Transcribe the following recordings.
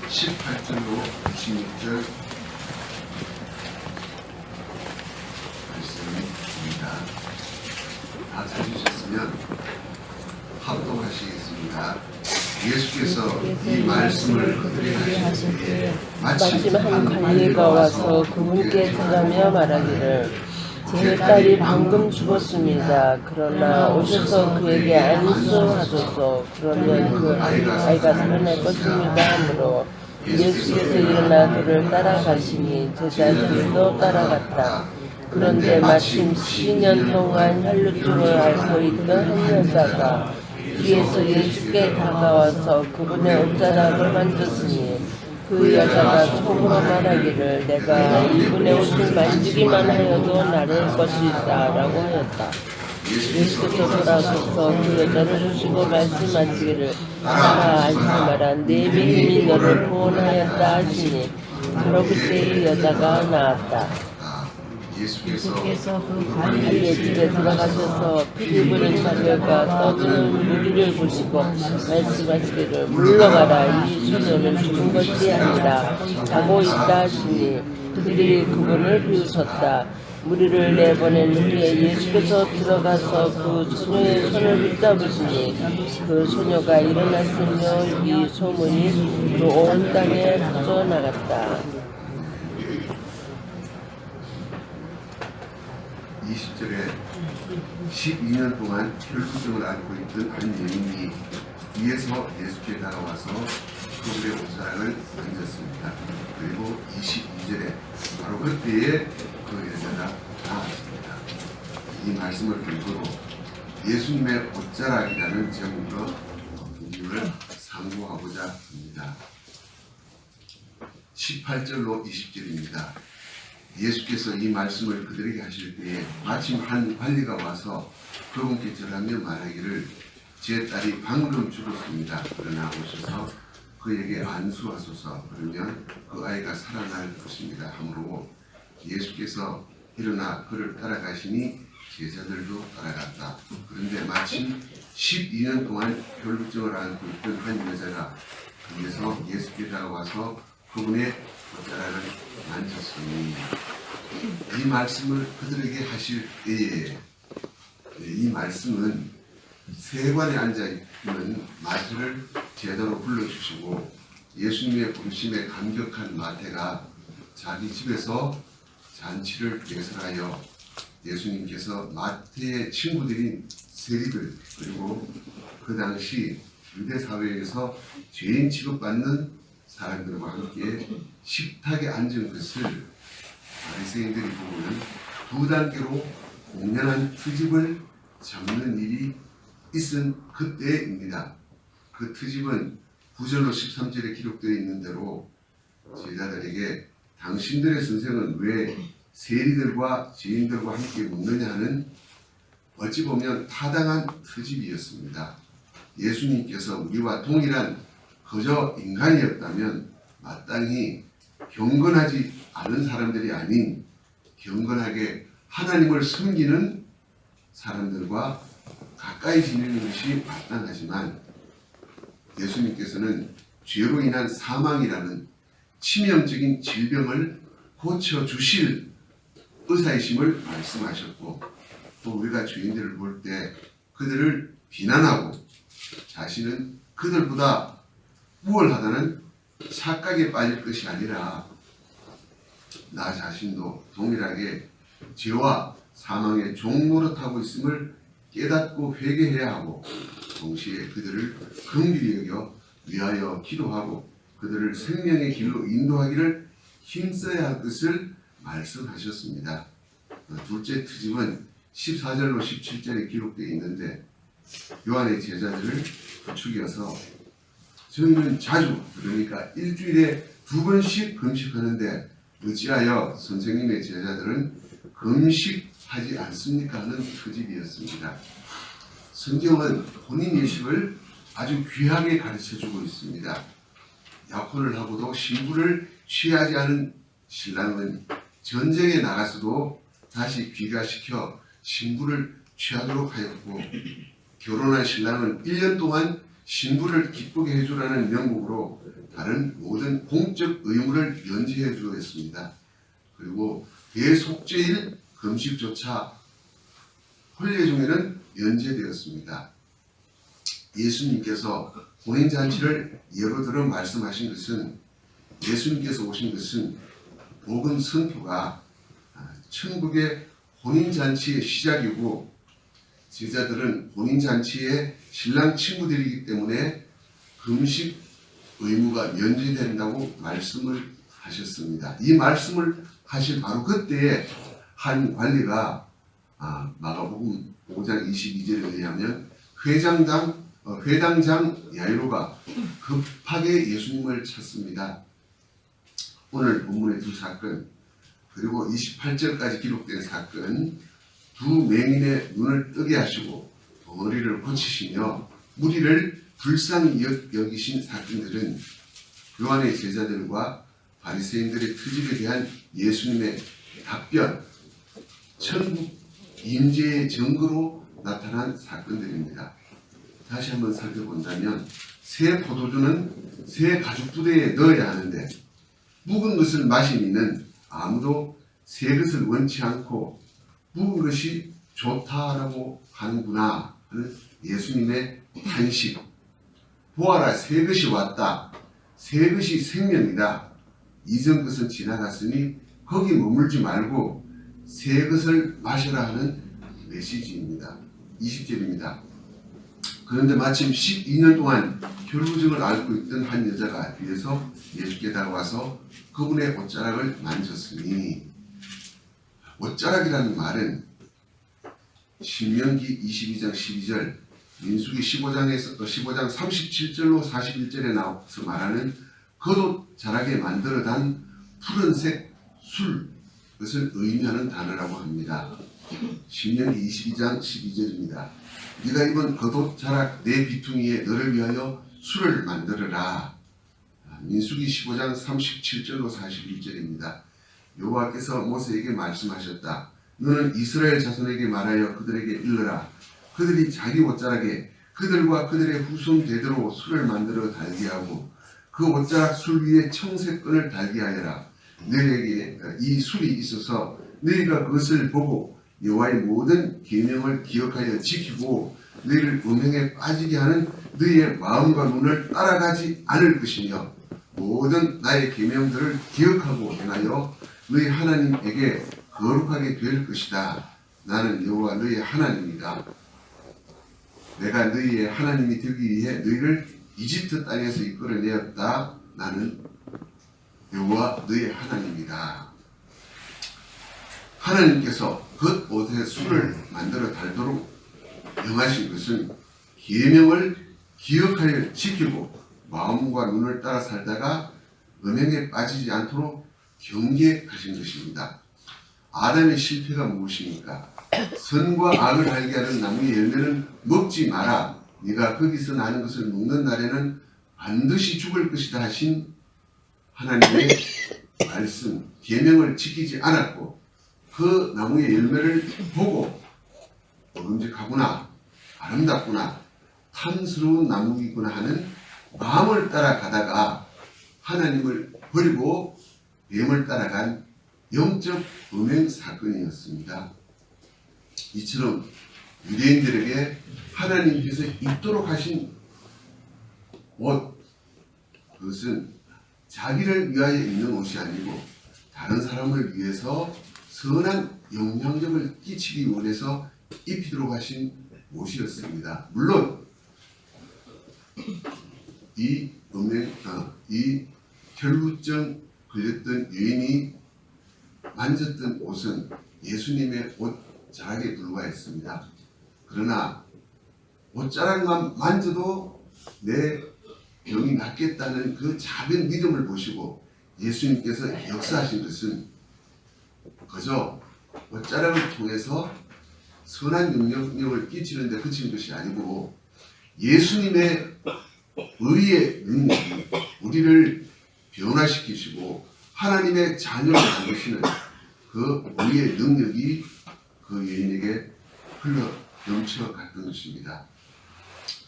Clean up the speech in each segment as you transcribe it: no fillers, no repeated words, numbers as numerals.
18절로 26절 말씀입니다. 다 찾으셨으면 합독하시겠습니다. 예수께서 이 말씀을 그들에게 하실 때에 마침 한 관리가 와서 그분께 전하며 말하기를 제 딸이 방금 죽었습니다. 그러나 오셔서 그에게 안수하소서. 그러면 그 아이가 살아날 것입니다. 하므로 예수께서 일어나 그를 따라가시니 제자들도 따라갔다. 그런데 마침 12년 동안 혈루증을 앓고 있던 한 여자가 뒤에서 예수께 다가와서 그분의 옷자락을 만졌으니 그 여자가 속으로 말하기를 내가 이분의 옷을 만지기만 하여도 나를 것이다 라고 하였다. 예수께서 돌아서서 그 여자를 보시고 말씀하시기를 따라 안심하라 내 믿음이 너를 구원하였다 하시니 바로 그때 이 여자가 나았다. 예수께서 그 관리의 집에 들어가셔서 피리 부는 자들과 떠드는 무리를 보시고 말씀하시기를 물러가라 이 소녀는 죽은 것이 아니라 자고 있다 하시니 그들이 그분을 비웃었다. 무리를 내보낸 후에 예수께서 들어가서 그 소녀의 손을 붙잡으시니 그 소녀가 일어났으며 이 소문이 그 온 땅에 퍼져나갔다. 20절에 12년 동안 혈루증을 앓고 있던 한 여인이 뒤에서 예수께 다가와서 그분의 옷자락을 만졌습니다. 그리고 22절에 바로 그때에 그 여자가 나왔습니다. 이 말씀을 근거로 예수님의 옷자락이라는 제목으로 이유를 상고하고자 합니다. 18절로 20절입니다. 예수께서 이 말씀을 그들에게 하실 때에 마침 한 관리가 와서 그분께 전하며 말하기를 제 딸이 방금 죽었습니다. 그러나 오셔서 그에게 안수하소서. 그러면 그 아이가 살아날 것입니다. 하므로 예수께서 일어나 그를 따라가시니 제자들도 따라갔다. 그런데 마침 12년 동안 혈루증을 앓고 있던 한 여자가 뒤에서 예수께 다가와서 그분의 옷자락을 만졌으니 이 말씀을 그들에게 하실 때에 이 말씀은 세관에 앉아있는 마태를 제자로 불러주시고 예수님의 부르심에 감격한 마태가 자기 집에서 잔치를 개설하여 예수님께서 마태의 친구들인 세리들 그리고 그 당시 유대 사회에서 죄인 취급받는 사람들과 함께 식탁에 앉은 것을 바리새인들이 보고는 두 단계로 공연한 트집을 잡는 일이 있은 그때입니다. 그 트집은 9절로 13절에 기록되어 있는 대로 제자들에게 당신들의 선생은 왜 세리들과 죄인들과 함께 묵느냐 하는 어찌 보면 타당한 트집이었습니다. 예수님께서 우리와 동일한 그저 인간이었다면 마땅히 경건하지 않은 사람들이 아닌 경건하게 하나님을 섬기는 사람들과 가까이 지내는 것이 마땅하지만 예수님께서는 죄로 인한 사망이라는 치명적인 질병을 고쳐주실 의사이심을 말씀하셨고 또 우리가 죄인들을 볼 때 그들을 비난하고 자신은 그들보다 우월하다는 착각에 빠질 것이 아니라 나 자신도 동일하게 죄와 사망의 종노릇하고 있음을 깨닫고 회개해야 하고 동시에 그들을 긍휼히 여겨 위하여 기도하고 그들을 생명의 길로 인도하기를 힘써야 할 것을 말씀하셨습니다. 둘째 트집은 14절로 17절에 기록되어 있는데 요한의 제자들을 부추겨서 저희는 자주 그러니까 일주일에 2번씩 금식하는데 어찌하여 선생님의 제자들은 금식하지 않습니까? 하는 트집이었습니다. 성경은 혼인 예식을 아주 귀하게 가르쳐주고 있습니다. 약혼을 하고도 신부를 취하지 않은 신랑은 전쟁에 나가서도 다시 귀가시켜 신부를 취하도록 하였고 결혼한 신랑은 1년 동안 신부를 기쁘게 해주라는 명목으로 다른 모든 공적 의무를 연체해 주었습니다. 그리고 대속죄일 금식조차 혼례 중에는 연재되었습니다. 예수님께서 혼인잔치를 예로 들어 말씀하신 것은 예수님께서 오신 것은 복음 선포가 천국의 혼인잔치의 시작이고 제자들은 혼인잔치의 신랑 친구들이기 때문에 금식 의무가 면제된다고 말씀을 하셨습니다. 이 말씀을 하신 바로 그때에 한 관리가 마가복음 5장 22절에 의하면 회당장 야이로가 급하게 예수님을 찾습니다. 오늘 본문의 두 사건 그리고 28절까지 기록된 사건 두 맹인의 눈을 뜨게 하시고 머리를 고치시며 무리를 불쌍히 여기신 사건들은 요한의 제자들과 바리새인들의 트집에 대한 예수님의 답변, 천국 임재의 증거로 나타난 사건들입니다. 다시 한번 살펴본다면 새 포도주는 새 가죽 부대에 넣어야 하는데 묵은 것을 마신 이는 아무도 새 것을 원치 않고 묵은 것이 좋다라고 하는구나 하는 예수님의 탄식. 보아라, 새 것이 왔다. 새 것이 생명이다. 이전 것은 지나갔으니 거기 머물지 말고 새 것을 마셔라 하는 메시지입니다. 20절입니다. 그런데 마침 12년 동안 혈루증을 앓고 있던 한 여자가 뒤에서 예수께 다가와서 그분의 옷자락을 만졌으니, 옷자락이라는 말은 신명기 22장 12절, 민수기 15장 37절로 41절에 나와서 말하는 겉옷 자락에 만들어 단 푸른색 술, 그것을 의미하는 단어라고 합니다. 신명기 22장 12절입니다. 네가 입은 겉옷 자락 내 비퉁이에 너를 위하여 술을 만들어라. 민수기 15장 37절로 41절입니다. 여호와께서 모세에게 말씀하셨다. 너는 이스라엘 자손에게 말하여 그들에게 일러라. 그들이 자기 옷자락에 그들과 그들의 후손 대대로 술을 만들어 달게 하고 그 옷자락 술 위에 청색 끈을 달게 하여라. 너희에게 이 술이 있어서 너희가 그것을 보고 여호와의 모든 계명을 기억하여 지키고 너희를 음행에 빠지게 하는 너희의 마음과 눈을 따라가지 않을 것이며 모든 나의 계명들을 기억하고 행하여 너희 하나님에게 거룩하게 될 것이다. 나는 여호와 너희의 하나님이다. 내가 너희의 하나님이 되기 위해 너희를 이집트 땅에서 이끌어내었다. 나는 여호와 너희의 하나님이다. 하나님께서 겉옷에 술을 만들어 달도록 명하신 것은 계명을 기억하여 지키고 마음과 눈을 따라 살다가 음행에 빠지지 않도록 경계하신 것입니다. 아담의 실패가 무엇입니까? 선과 악을 알게 하는 나무의 열매는 먹지 마라. 네가 거기서 나는 것을 먹는 날에는 반드시 죽을 것이다 하신 하나님의 말씀, 계명을 지키지 않았고 그 나무의 열매를 보고 먹음직하구나, 아름답구나, 탐스러운 나무이구나 하는 마음을 따라가다가 하나님을 버리고 뱀을 따라간 영적 음행 사건이었습니다. 이처럼 유대인들에게 하나님께서 입도록 하신 옷, 그것은 자기를 위하여 입는 옷이 아니고 다른 사람을 위해서 선한 영향력을 끼치기 원해서 입히도록 하신 옷이었습니다. 물론 이 혈루증 걸렸던 여인이 만졌던 옷은 예수님의 옷 자락에 불과했습니다. 그러나 옷자락만 만져도 내 병이 낫겠다는 그 작은 믿음을 보시고 예수님께서 역사하신 것은 그저 옷자락을 통해서 선한 영향력을 끼치는 데 그친 것이 아니고 예수님의 의의 능력이 우리를 변화시키시고 하나님의 자녀를 만드시는 그 의의 능력이 그 여인에게 흘러 넘쳐갔던 것입니다.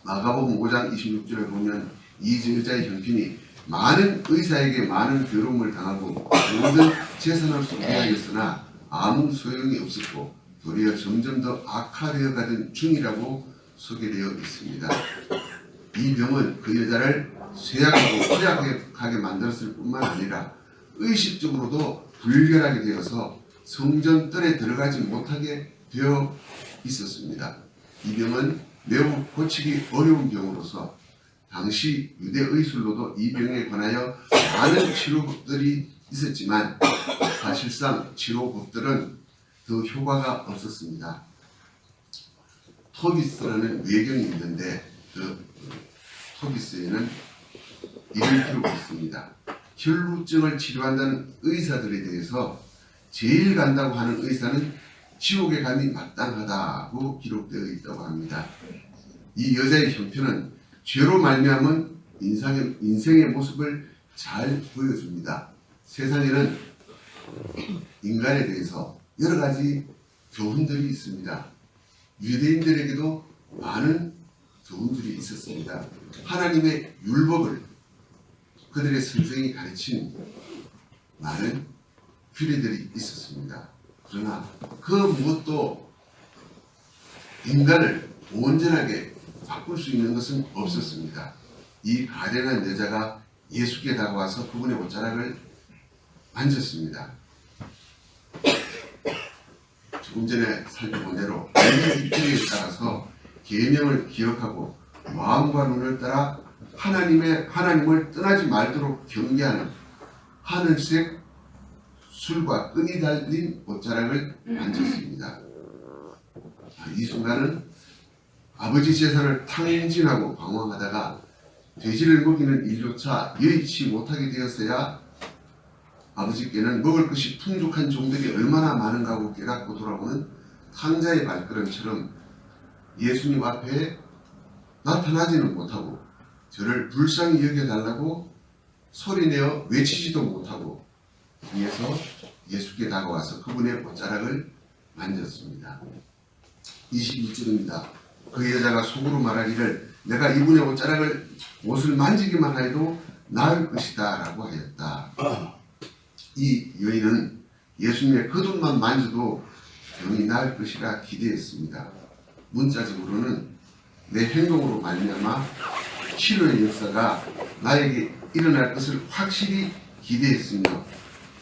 마가복음 5장 26절에 보면 이 여자의 형편이 많은 의사에게 많은 괴로움을 당하고 모든 재산을 소비하였으나 아무 소용이 없었고 도리어 점점 더 악화되어 가던 중이라고 소개되어 있습니다. 이 병은 그 여자를 쇠약하고 허약하게 만들었을 뿐만 아니라 의식적으로도 불결하게 되어서 성전뜰에 들어가지 못하게 되어 있었습니다. 이 병은 매우 고치기 어려운 병으로서 당시 유대 의술로도 이 병에 관하여 많은 치료법들이 있었지만 사실상 치료법들은 더 효과가 없었습니다. 토비스라는 외경이 있는데 그 토비스에는 이런 기록이 있습니다. 혈루증을 치료한다는 의사들에 대해서 제일 간다고 하는 의사는 지옥에 감이 마땅하다고 기록되어 있다고 합니다. 이 여자의 형편은 죄로 말미암은 인생의 모습을 잘 보여줍니다. 세상에는 인간에 대해서 여러 가지 교훈들이 있습니다. 유대인들에게도 많은 교훈들이 있었습니다. 하나님의 율법을 그들의 선생이 가르친 많은 규례들이 있었습니다. 그러나 그 무엇도 인간을 온전하게 바꿀 수 있는 것은 없었습니다. 이 가련한 여자가 예수께 다가와서 그분의 옷자락을 만졌습니다. 조금 전에 살펴본 대로 입술에 따라서 계명을 기억하고 마음과 눈을 따라 하나님을 떠나지 말도록 경계하는 하늘색 술과 끈이 달린 옷자락을 만졌습니다. 이 순간은 아버지 재산을 탕진하고 방황하다가 돼지를 먹이는 일조차 여의치 못하게 되었어야 아버지께는 먹을 것이 풍족한 종들이 얼마나 많은가고 깨닫고 돌아오는 탕자의 발걸음처럼 예수님 앞에 나타나지는 못하고 저를 불쌍히 여겨달라고 소리내어 외치지도 못하고 위에서 예수께 다가와서 그분의 옷자락을 만졌습니다. 22절입니다. 그 여자가 속으로 말하기를 내가 이분의 옷을 만지기만 해도 나을 것이다 라고 하였다. 이 여인은 예수님의 겉옷만 만져도 병이 나을 것이라 기대했습니다. 문자적으로는 내 행동으로 말미암아 치료의 역사가 나에게 일어날 것을 확실히 기대했으며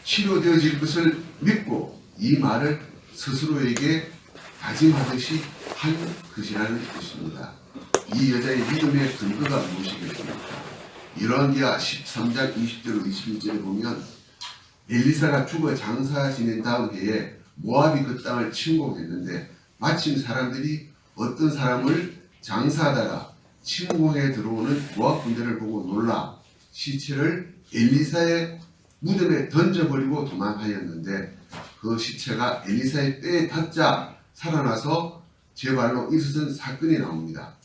치료되어질 것을 믿고 이 말을 스스로에게 다짐하듯이 한 것이라는 것입니다. 이 여자의 믿음의 근거가 무엇이겠습니까? 열왕기하 13장 20절 21절에 보면 엘리사가 죽어 장사 지낸 다음 해에 모압이 그 땅을 침공했는데 마침 사람들이 어떤 사람을 장사하다가 침공에 들어오는 모압 군대를 보고 놀라 시체를 엘리사의 무덤에 던져버리고 도망하였는데 그 시체가 엘리사의 뼈에 닿자 살아나서 제발로 일어선 사건이 나옵니다.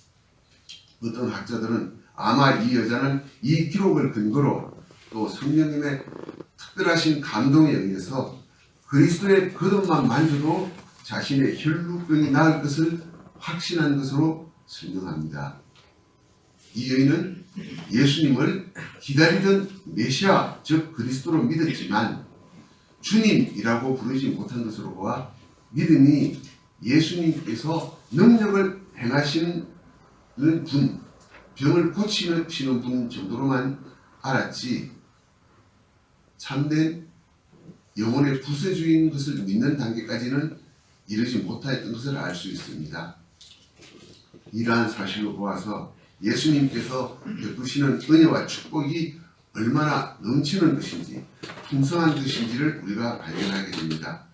어떤 학자들은 아마 이 여자는 이 기록을 근거로 또 성령님의 특별하신 감동에 의해서 그리스도의 겉옷만 만져도 자신의 혈루병이 나을 것을 확신한 것으로 설명합니다. 이 여인은 예수님을 기다리던 메시아 즉 그리스도로 믿었지만 주님이라고 부르지 못한 것으로 보아 믿음이 예수님께서 능력을 행하시는 분, 병을 고치시는 분 정도로만 알았지 참된 영혼의 구세주인 것을 믿는 단계까지는 이르지 못하였던 것을 알 수 있습니다. 이러한 사실로 보아서 예수님께서 베푸시는 은혜와 축복이 얼마나 넘치는 것인지 풍성한 것인지를 우리가 발견하게 됩니다.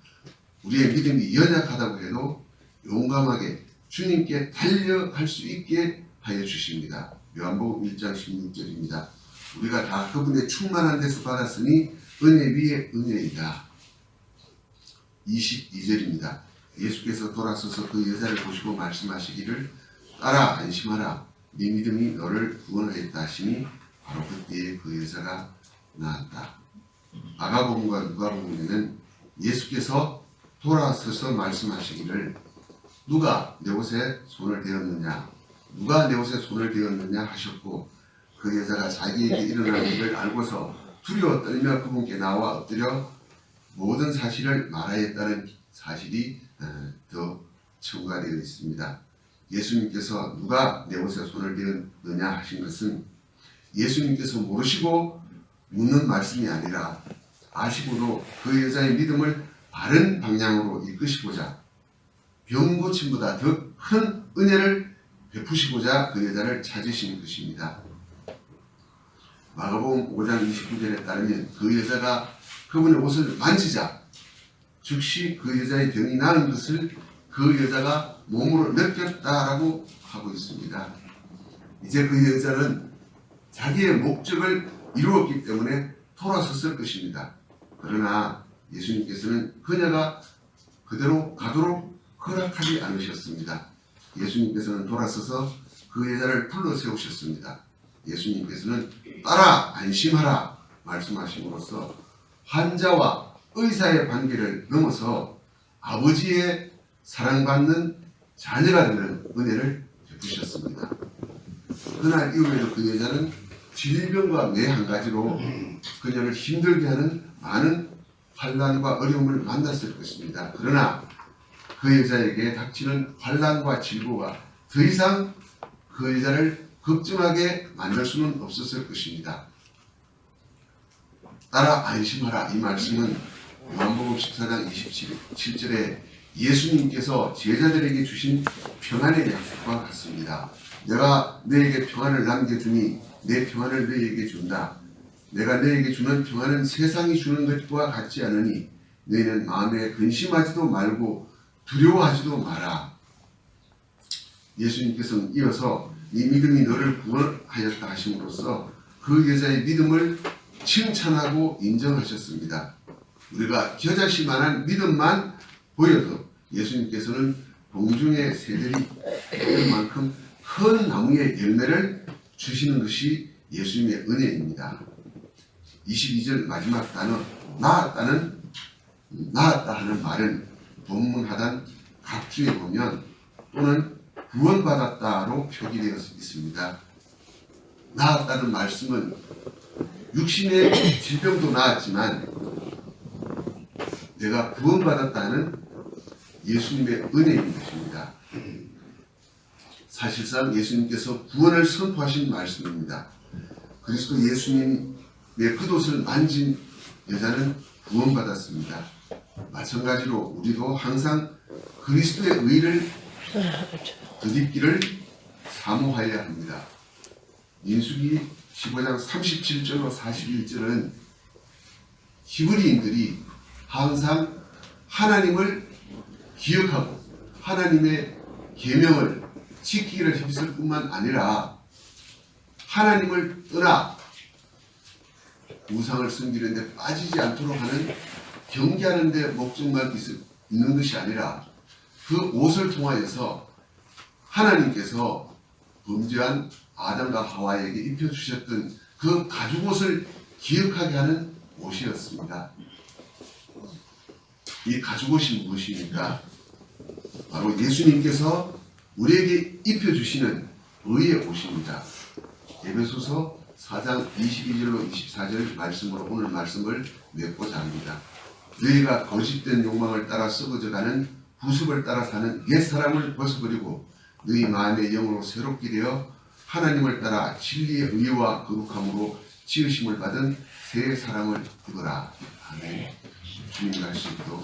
우리의 믿음이 연약하다고 해도 용감하게 주님께 달려갈 수 있게 하여 주십니다. 요한복음 1장 16절입니다. 우리가 다 그분의 충만한 데서 받았으니 은혜 위에 은혜이다. 22절입니다. 예수께서 돌아서서 그 여자를 보시고 말씀하시기를 따라 안심하라 네 믿음이 너를 구원하였다 하시니 바로 그때에 그 여자가 나았다. 마가복음과 누가복음에는 예수께서 돌아서서 말씀하시기를 누가 내 옷에 손을 대었느냐 누가 내 옷에 손을 대었느냐 하셨고 그 여자가 자기에게 일어난 일을 알고서 두려워 떨며 그분께 나와 엎드려 모든 사실을 말하였다는 사실이 더 첨가되어 있습니다. 예수님께서 누가 내 옷에 손을 대었느냐 하신 것은 예수님께서 모르시고 묻는 말씀이 아니라 아시고도 그 여자의 믿음을 바른 방향으로 이끄시고자 병 고침보다 더 큰 은혜를 베푸시고자 그 여자를 찾으신 것입니다. 마가복음 5장 29절에 따르면 그 여자가 그분의 옷을 만지자 즉시 그 여자의 병이 나은 것을 그 여자가 몸으로 느꼈다라고 하고 있습니다. 이제 그 여자는 자기의 목적을 이루었기 때문에 돌아섰을 것입니다. 그러나 예수님께서는 그녀가 그대로 가도록 허락하지 않으셨습니다. 예수님께서는 돌아서서 그 여자를 불러 세우셨습니다. 예수님께서는 따라 안심하라 말씀하심으로써 환자와 의사의 관계를 넘어서 아버지의 사랑받는 자녀가 되는 은혜를 베푸셨습니다. 그날 이후에도 그 여자는 질병과 매 한 가지로 그녀를 힘들게 하는 많은 환난과 어려움을 만났을 것입니다. 그러나 그 여자에게 닥치는 환난과 질고가 더 이상 그 여자를 걱정하게 만들 수는 없었을 것입니다. 따라 안심하라 이 말씀은 요한복음 14장 27절에 예수님께서 제자들에게 주신 평안의 약속과 같습니다. 내가 너에게 평안을 남겨주니 내 평안을 너에게 준다. 내가 너에게 주는 평안은 세상이 주는 것과 같지 않으니 너희는 마음에 근심하지도 말고 두려워하지도 마라. 예수님께서는 이어서 네 믿음이 너를 구원하였다 하심으로써 그 여자의 믿음을 칭찬하고 인정하셨습니다. 우리가 겨자씨만한 믿음만 보여도 예수님께서는 공중의 새들이 될 만큼 큰 나무의 열매를 주시는 것이 예수님의 은혜입니다. 22절 마지막 단어 나았다 하는 말은 본문 하단 각주에 보면 또는 구원받았다로 표기되어 있습니다. 나았다는 말씀은 육신의 질병도 나았지만 내가 구원받았다는 예수님의 은혜인 것입니다. 사실상 예수님께서 구원을 선포하신 말씀입니다. 그리스도 예수님의 겉옷을 만진 여자는 구원받았습니다. 마찬가지로 우리도 항상 그리스도의 의를 덧입기를 사모하여야 합니다. 민수기 15장 37절로 41절은 히브리인들이 항상 하나님을 기억하고 하나님의 계명을 지키기를 힘쓸 뿐만 아니라 하나님을 떠나 우상을 섬기는데 빠지지 않도록 하는 경계하는 데 목적만 있는 것이 아니라 그 옷을 통하여서 하나님께서 범죄한 아담과 하와에게 입혀주셨던 그 가죽옷을 기억하게 하는 옷이었습니다. 이 가죽옷이 무엇입니까? 바로 예수님께서 우리에게 입혀주시는 의의 옷입니다. 에베소서 4장 22절로 24절 말씀으로 오늘 말씀을 맺고자 합니다. 너희가 거짓된 욕망을 따라 썩어져가는 구습을 따라 사는 옛사람을 벗어버리고 너희 마음의 영으로 새롭게 되어 하나님을 따라 진리의 의와 거룩함으로 지으심을 받은 새 사람을 입어라. 아멘. 주님 말씀도